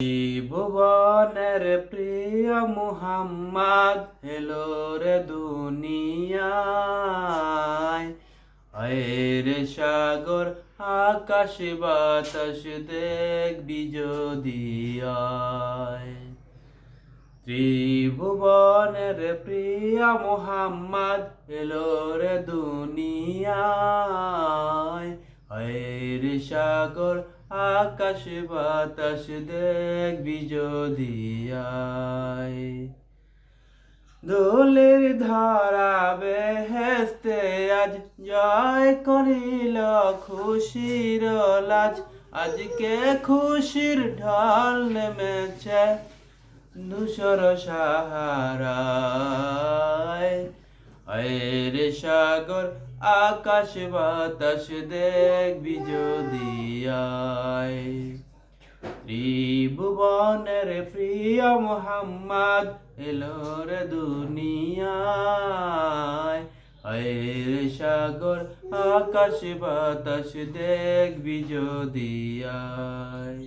ভুবনের প্রিয় মুহাম্মদ এলো রে দুনিয়ায়। আয়ের সাগর আকাশ বাতাস দেখবি যদি আয়। ত্রিভুবনের প্রিয় মুহাম্মদ এলো রে দুনিয়ায়। আয়ের সাগর আকাশ বাতাস দেখবি যদি আয়। দোলের ধারা বেহেস্তে আজ জয় করিল খুশির লাজ। আজকে খুশির ঢল নেমেছে ধূসর সাহারায়। আয়ের সাগর আকাশ বাতাস দেখবি যদি আয়। ত্রিভুবনের প্রিয় মুহাম্মদ এলো রে দুনিয়ায়। আয়ের সাগর আকাশ বাতাস দেখবি যদি আয়।